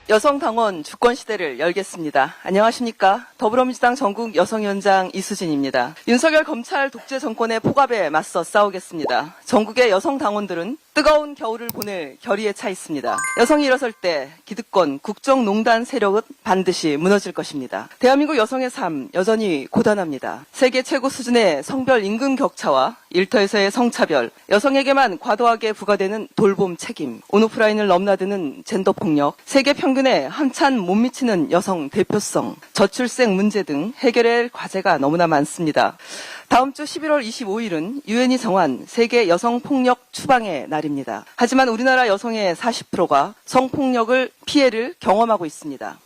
여성당원 주권시대를 열겠습니다. 안녕하십니까. 더불어민주당 전국 여성위원장 이수진입니다. 윤석열 검찰 독재 정권의 폭압에 맞서 싸우겠습니다. 전국의 여성당원들은 뜨거운 겨울을 보낼 결의에 차 있습니다. 여성이 일어설 때 기득권, 국정농단 세력은 반드시 무너질 것입니다. 대한민국 여성의 삶 여전히 고단합니다. 세계 최고 수준의 성별 임금 격차와 일터에서의 성차별, 여성에게만 과도하게 부과되는 돌봄 책임, 온오프라인을 넘나드는 젠더폭력, 세계 평균에 한참 못 미치는 여성 대표성, 저출생 문제 등 해결해야 할 과제가 너무나 많습니다. 다음 주 11월 25일은 유엔이 정한 세계 여성폭력 추방의 날입니다. 하지만 우리나라 여성의 40%가 성폭력을 피해를 경험하고 있습니다.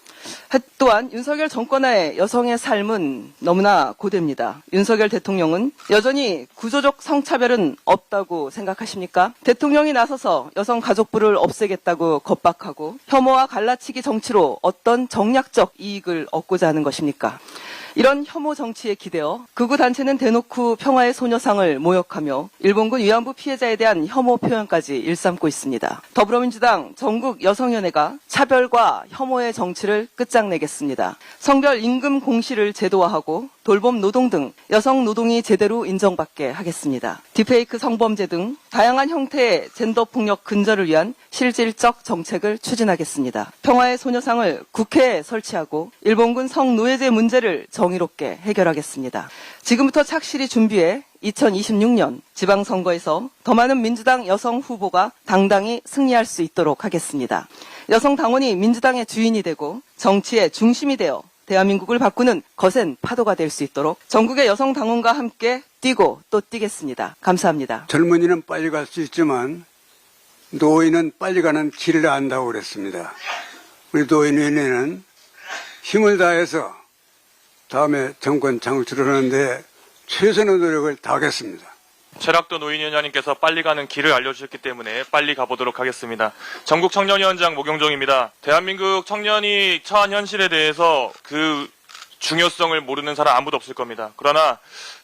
또한 윤석열 정권하에 여성의 삶은 너무나 고됩니다. 윤석열 대통령은 여전히 구조적 성차별은 없다고 생각하십니까? 대통령이 나서서 여성가족부를 없애겠다고 겁박하고 혐오와 갈라치기 정치로 어떤 정략적 이익을 얻고자 하는 것입니까? 이런 혐오 정치에 기대어 극우 단체는 대놓고 평화의 소녀상을 모욕하며 일본군 위안부 피해자에 대한 혐오 표현까지 일삼고 있습니다. 더불어민주당 전국 여성위원회가 차별과 혐오의 정치를 끝장내겠습니다. 성별 임금 공시를 제도화하고 돌봄 노동 등 여성 노동이 제대로 인정받게 하겠습니다. 딥페이크 성범죄 등 다양한 형태의 젠더 폭력 근절을 위한 실질적 정책을 추진하겠습니다. 평화의 소녀상을 국회에 설치하고 일본군 성노예제 문제를 정의롭게 해결하겠습니다. 지금부터 착실히 준비해 2026년 지방선거에서 더 많은 민주당 여성 후보가 당당히 승리할 수 있도록 하겠습니다. 여성 당원이 민주당의 주인이 되고 정치의 중심이 되어 대한민국을 바꾸는 거센 파도가 될 수 있도록 전국의 여성 당원과 함께 뛰고 또 뛰겠습니다. 감사합니다. 젊은이는 빨리 갈 수 있지만 노인은 빨리 가는 길을 안다고 그랬습니다. 우리 노인위원회는 힘을 다해서 다음에 정권 창출을 하는데 최선의 노력을 다하겠습니다. 최락도 노인위원장님께서 빨리 가는 길을 알려주셨기 때문에 빨리 가보도록 하겠습니다. 전국 청년위원장 모경종입니다. 대한민국 청년이 처한 현실에 대해서 그 중요성을 모르는 사람 아무도 없을 겁니다. 그러나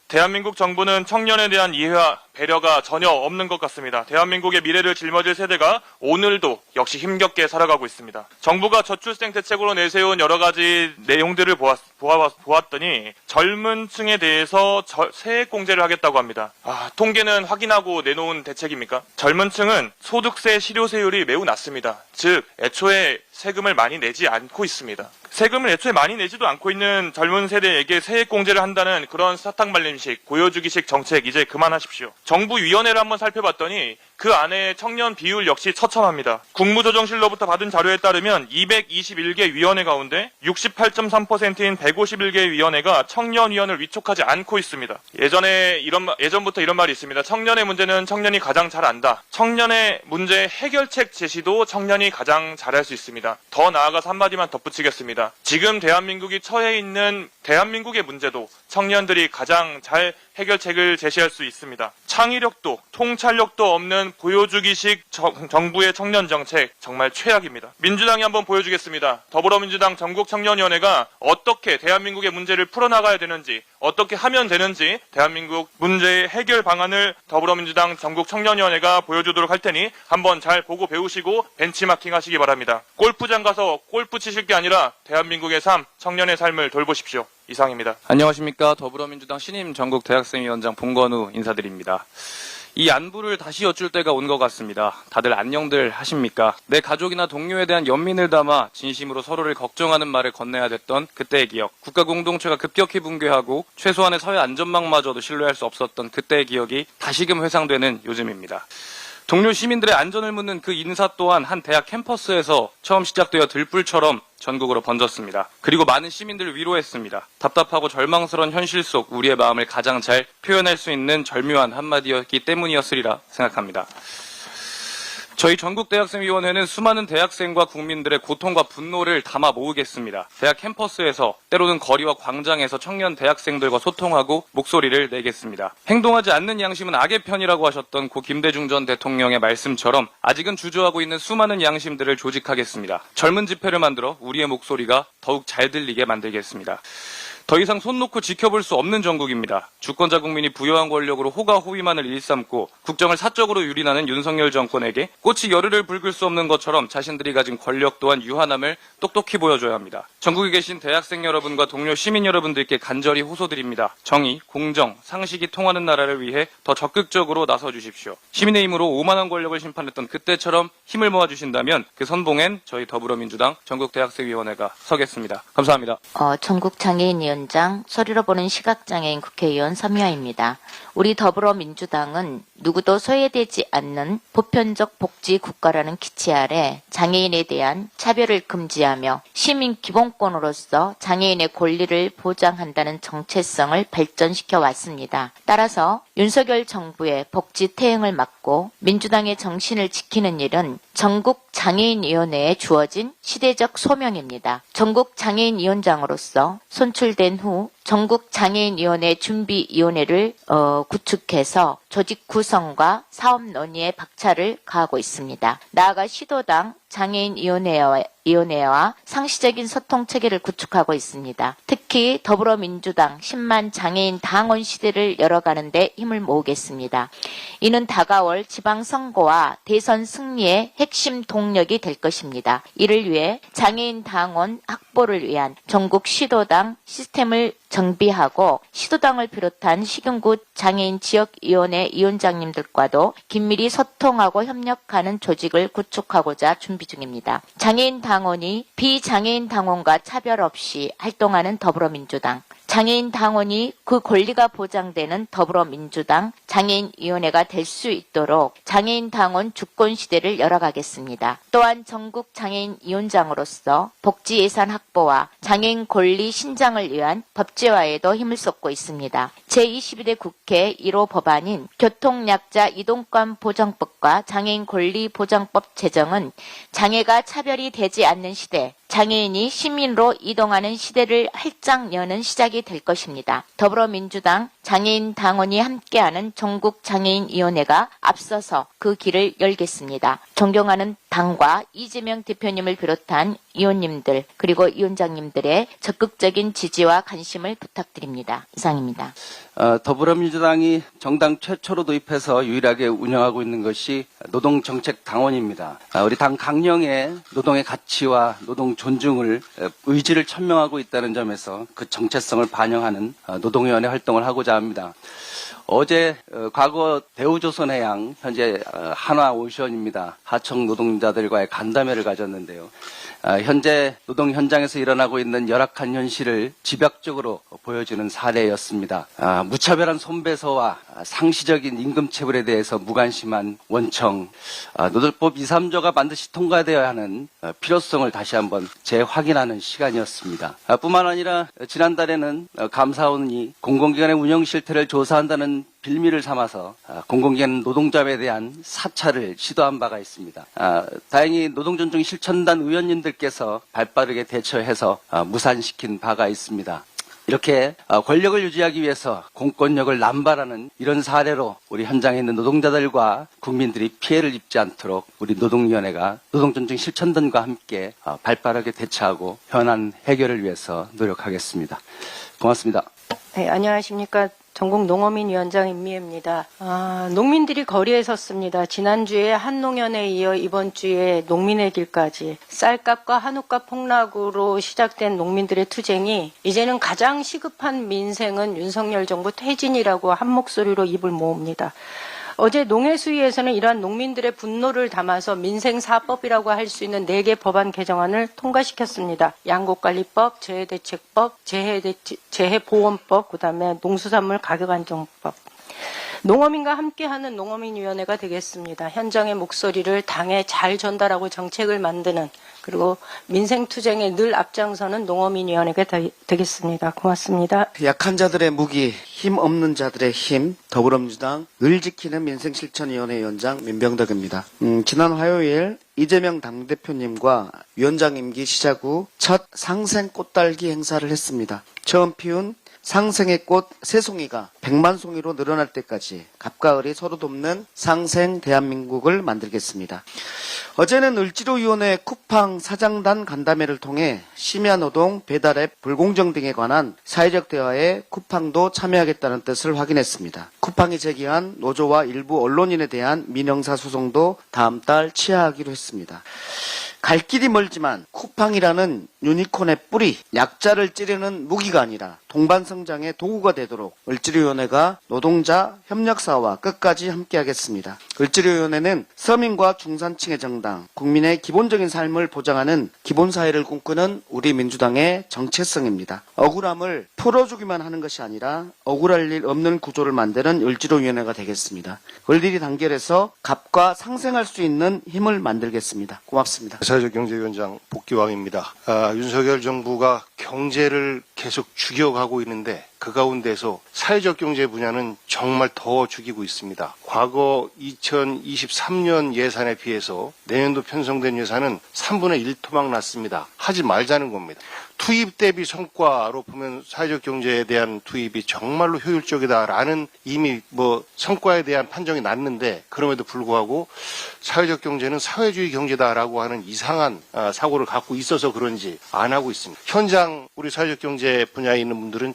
대한민국 정부는 청년에 대한 이해와 배려가 전혀 없는 것 같습니다. 대한민국의 미래를 짊어질 세대가 오늘도 역시 힘겹게 살아가고 있습니다. 정부가 저출생 대책으로 내세운 여러 가지 내용들을 보았더니 젊은 층에 대해서 세액공제를 하겠다고 합니다. 통계는 확인하고 내놓은 대책입니까? 젊은 층은 소득세 실효세율이 매우 낮습니다. 즉 애초에 세금을 많이 내지 않고 있습니다. 세금을 애초에 많이 내지도 않고 있는 젊은 세대에게 세액공제를 한다는 그런 사탕 발림식, 고여주기식 정책 이제 그만하십시오. 정부 위원회를 한번 살펴봤더니 그 안에 청년 비율 역시 처참합니다. 국무조정실로부터 받은 자료에 따르면 221개 위원회 가운데 68.3%인 151개 위원회가 청년위원을 위촉하지 않고 있습니다. 예전부터 이런 말이 있습니다. 청년의 문제는 청년이 가장 잘 안다. 청년의 문제 해결책 제시도 청년이 가장 잘할 수 있습니다. 더 나아가서 한마디만 덧붙이겠습니다. 지금 대한민국이 처해 있는 대한민국의 문제도 청년들이 가장 잘 해결책을 제시할 수 있습니다. 창의력도 통찰력도 없는 보여주기식 정부의 청년 정책 정말 최악입니다. 민주당이 한번 보여주겠습니다. 더불어민주당 전국청년위원회가 어떻게 대한민국의 문제를 풀어나가야 되는지, 어떻게 하면 되는지 대한민국 문제의 해결 방안을 더불어민주당 전국청년위원회가 보여주도록 할 테니 한번 잘 보고 배우시고 벤치마킹 하시기 바랍니다. 골프장 가서 골프 치실 게 아니라 대한민국의 삶, 청년의 삶을 돌보십시오. 이상입니다. 안녕하십니까. 더불어민주당 신임 전국 대학생위원장 봉건우 인사드립니다. 이 안부를 다시 여쭐 때가 온 것 같습니다. 다들 안녕들 하십니까? 내 가족이나 동료에 대한 연민을 담아 진심으로 서로를 걱정하는 말을 건네야 됐던 그때의 기억. 국가 공동체가 급격히 붕괴하고 최소한의 사회 안전망마저도 신뢰할 수 없었던 그때의 기억이 다시금 회상되는 요즘입니다. 동료 시민들의 안전을 묻는 그 인사 또한 한 대학 캠퍼스에서 처음 시작되어 들불처럼 전국으로 번졌습니다. 그리고 많은 시민들을 위로했습니다. 답답하고 절망스러운 현실 속 우리의 마음을 가장 잘 표현할 수 있는 절묘한 한마디였기 때문이었으리라 생각합니다. 저희 전국대학생위원회는 수많은 대학생과 국민들의 고통과 분노를 담아 모으겠습니다. 대학 캠퍼스에서 때로는 거리와 광장에서 청년 대학생들과 소통하고 목소리를 내겠습니다. 행동하지 않는 양심은 악의 편이라고 하셨던 고 김대중 전 대통령의 말씀처럼 아직은 주저하고 있는 수많은 양심들을 조직하겠습니다. 젊은 집회를 만들어 우리의 목소리가 더욱 잘 들리게 만들겠습니다. 더 이상 손 놓고 지켜볼 수 없는 정국입니다. 주권자 국민이 부여한 권력으로 호가호위만을 일삼고 국정을 사적으로 유린하는 윤석열 정권에게 꽃이 열흘을 붉을 수 없는 것처럼 자신들이 가진 권력 또한 유한함을 똑똑히 보여줘야 합니다. 전국에 계신 대학생 여러분과 동료 시민 여러분들께 간절히 호소드립니다. 정의, 공정, 상식이 통하는 나라를 위해 더 적극적으로 나서주십시오. 시민의 힘으로 오만한 권력을 심판했던 그때처럼 힘을 모아주신다면 그 선봉엔 저희 더불어민주당 전국대학생위원회가 서겠습니다. 감사합니다. 전국장애인위원장, 소리로 보는 시각장애인 국회의원 서미화입니다. 우리 더불어민주당은 누구도 소외되지 않는 보편적 복지 국가라는 기치 아래 장애인에 대한 차별을 금지하며 시민 기본권으로서 장애인의 권리를 보장한다는 정체성을 발전시켜 왔습니다. 따라서 윤석열 정부의 복지 퇴행을 막고 민주당의 정신을 지키는 일은 전국장애인위원회에 주어진 시대적 소명입니다. 전국장애인위원장으로서 선출된 후 전국장애인위원회 준비위원회를 구축해서 조직 구성과 사업 논의에 박차를 가하고 있습니다. 나아가 시도당 장애인위원회와 상시적인 소통 체계를 구축하고 있습니다. 특히 더불어민주당 10만 장애인 당원 시대를 열어가는 데 힘을 모으겠습니다. 이는 다가올 지방선거와 대선 승리의 핵심 동력이 될 것입니다. 이를 위해 장애인 당원 확보를 위한 전국 시도당 시스템을 정비하고 시도당을 비롯한 시군구 장애인 지역위원회 위원장님들과도 긴밀히 소통하고 협력하는 조직을 구축하고자 준비 중입니다. 장애인 당원이 비장애인 당원과 차별 없이 활동하는 더불어민주당, 장애인 당원이 그 권리가 보장되는 더불어민주당 장애인위원회가 될 수 있도록 장애인 당원 주권 시대를 열어가겠습니다. 또한 전국 장애인위원장으로서 복지 예산 확보와 장애인 권리 신장을 위한 법제화에도 힘을 쏟고 있습니다. 제22대 국회 1호 법안인 교통약자 이동권 보장법과 장애인 권리 보장법 제정은 장애가 차별이 되지 않는 시대, 장애인이 시민으로 이동하는 시대를 활짝 여는 시작이 될 것입니다. 더불어민주당 장애인 당원이 함께하는 전국장애인위원회가 앞서서 그 길을 열겠습니다. 존경하는 당과 이재명 대표님을 비롯한 의원님들 그리고 위원장님들의 적극적인 지지와 관심을 부탁드립니다. 이상입니다. 더불어민주당이 정당 최초로 도입해서 유일하게 운영하고 있는 것이 노동정책당원입니다. 우리 당 강령에 노동의 가치와 노동 존중을 의지를 천명하고 있다는 점에서 그 정체성을 반영하는 노동위원회 활동을 하고자 합니다. 어제 과거 대우조선해양 현재 한화오션입니다. 하청 노동자들과의 간담회를 가졌는데요. 현재 노동 현장에서 일어나고 있는 열악한 현실을 집약적으로 보여주는 사례였습니다. 무차별한 손배소와 상시적인 임금체불에 대해서 무관심한 원청, 노동법 2, 3조가 반드시 통과되어야 하는 필요성을 다시 한번 재확인하는 시간이었습니다. 뿐만 아니라 지난달에는 감사원이 공공기관의 운영 실태를 조사한다는 빌미를 삼아서 공공기관 노동자에 대한 사찰을 시도한 바가 있습니다. 다행히 노동존중 실천단 의원님들께서 발빠르게 대처해서 무산시킨 바가 있습니다. 이렇게 권력을 유지하기 위해서 공권력을 남발하는 이런 사례로 우리 현장에 있는 노동자들과 국민들이 피해를 입지 않도록 우리 노동위원회가 노동존중 실천단과 함께 발빠르게 대처하고 현안 해결을 위해서 노력하겠습니다. 고맙습니다. 네, 안녕하십니까. 전국농어민위원장 임미애입니다. 농민들이 거리에 섰습니다. 지난주에 한농연에 이어 이번 주에 농민의 길까지 쌀값과 한우값 폭락으로 시작된 농민들의 투쟁이 이제는 가장 시급한 민생은 윤석열 정부 퇴진이라고 한 목소리로 입을 모읍니다. 어제 농해수위에서는 이러한 농민들의 분노를 담아서 민생사법이라고 할 수 있는 4개 법안 개정안을 통과시켰습니다. 양곡관리법, 재해대책법, 재해보험법, 그다음에 농수산물 가격안정법. 농어민과 함께하는 농어민위원회가 되겠습니다. 현장의 목소리를 당에 잘 전달하고 정책을 만드는 그리고 민생투쟁에 늘 앞장서는 농어민위원회가 되겠습니다. 고맙습니다. 약한 자들의 무기, 힘 없는 자들의 힘, 더불어민주당 늘 지키는 민생실천위원회 위원장 민병덕입니다. 지난 화요일 이재명 당대표님과 위원장 임기 시작 후 첫 상생 꽃달기 행사를 했습니다. 처음 피운 상생의 꽃 새송이가 100만 송이로 늘어날 때까지 갑과 을이 서로 돕는 상생 대한민국을 만들겠습니다. 어제는 을지로위원회 쿠팡 사장단 간담회를 통해 심야노동, 배달앱, 불공정 등에 관한 사회적 대화에 쿠팡도 참여하겠다는 뜻을 확인했습니다. 쿠팡이 제기한 노조와 일부 언론인에 대한 민형사 소송도 다음 달 취하하기로 했습니다. 갈 길이 멀지만 쿠팡이라는 유니콘의 뿌리, 약자를 찌르는 무기가 아니라 동반성장의 도구가 되도록 을지로위원회가 노동자 협력사와 끝까지 함께하겠습니다. 을지로위원회는 서민과 중산층의 정당, 국민의 기본적인 삶을 보장하는 기본사회를 꿈꾸는 우리 민주당의 정체성입니다. 억울함을 풀어주기만 하는 것이 아니라 억울할 일 없는 구조를 만드는 을지로위원회가 되겠습니다. 을들이 단결해서 갑과 상생할 수 있는 힘을 만들겠습니다. 고맙습니다. 사회적 경제위원장 복귀왕입니다. 윤석열 정부가 경제를 계속 죽여가고 있는데 그 가운데서 사회적 경제 분야는 정말 더 죽이고 있습니다. 과거 2023년 예산에 비해서 내년도 편성된 예산은 3분의 1 토막 났습니다. 하지 말자는 겁니다. 투입 대비 성과로 보면 사회적 경제에 대한 투입이 정말로 효율적이다라는 이미 성과에 대한 판정이 났는데 그럼에도 불구하고 사회적 경제는 사회주의 경제다라고 하는 이상한 사고를 갖고 있어서 그런지 안 하고 있습니다. 현장 우리 사회적 경제 분야에 있는 분들은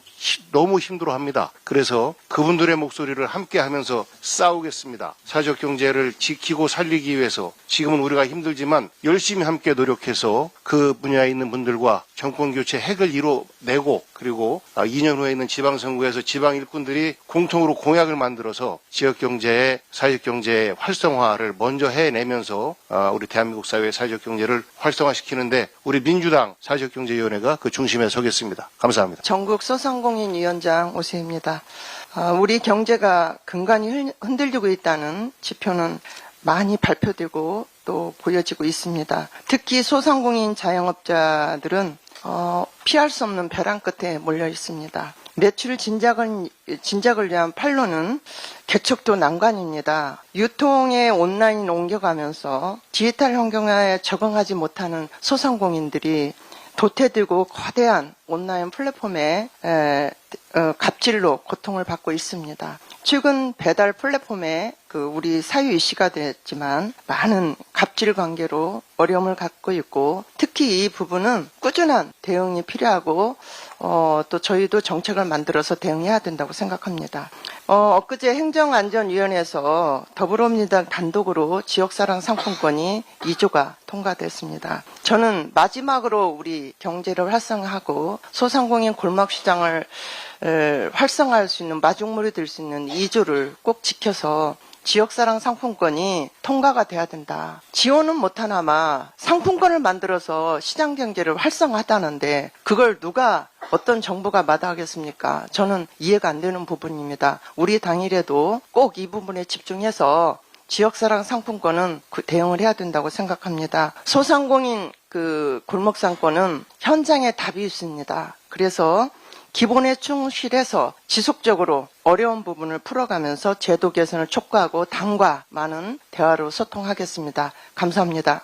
너무 힘들어합니다. 그래서 그분들의 목소리를 함께 하면서 싸우겠습니다. 사회적 경제를 지키고 살리기 위해서 지금은 우리가 힘들지만 열심히 함께 노력해서 그 분야에 있는 분들과 정권 교체 핵을 이뤄내고 그리고 2년 후에 있는 지방선거에서 지방 일꾼들이 공통으로 공약을 만들어서 지역경제의 사회적 경제의 활성화를 먼저 해내면서 우리 대한민국 사회의 사회적 경제를 활성화시키는데 우리 민주당 사회적경제위원회가 그 중심에 서겠습니다. 감사합니다. 전국 소상공인 위원장 오세입니다. 우리 경제가 근간이 흔들리고 있다는 지표는 많이 발표되고 또 보여지고 있습니다. 특히 소상공인 자영업자들은 피할 수 없는 벼랑 끝에 몰려 있습니다. 매출 진작을 위한 판로는 개척도 난관입니다. 유통의 온라인 옮겨가면서 디지털 환경에 적응하지 못하는 소상공인들이 도태되고 거대한 온라인 플랫폼에 갑질로 고통을 받고 있습니다. 최근 배달 플랫폼에 우리 사유 이슈가 됐지만 많은 갑질 관계로 어려움을 갖고 있고 특히 이 부분은 꾸준한 대응이 필요하고 또 저희도 정책을 만들어서 대응해야 된다고 생각합니다. 엊그제 행정안전위원회에서 더불어민주당 단독으로 지역사랑 상품권이 2조가 통과됐습니다. 저는 마지막으로 우리 경제를 활성화하고 소상공인 골목시장을 활성화할 수 있는 마중물이 될 수 있는 2조를 꼭 지켜서 지역사랑 상품권이 통과가 돼야 된다. 지원은 못하나마 상품권을 만들어서 시장 경제를 활성화하다는데 그걸 누가 어떤 정부가 마다하겠습니까? 저는 이해가 안 되는 부분입니다. 우리 당일에도 꼭 이 부분에 집중해서 지역사랑 상품권은 대응을 해야 된다고 생각합니다. 소상공인 골목상권은 현장에 답이 있습니다. 그래서 기본에 충실해서 지속적으로 어려운 부분을 풀어가면서 제도 개선을 촉구하고 당과 많은 대화로 소통하겠습니다. 감사합니다.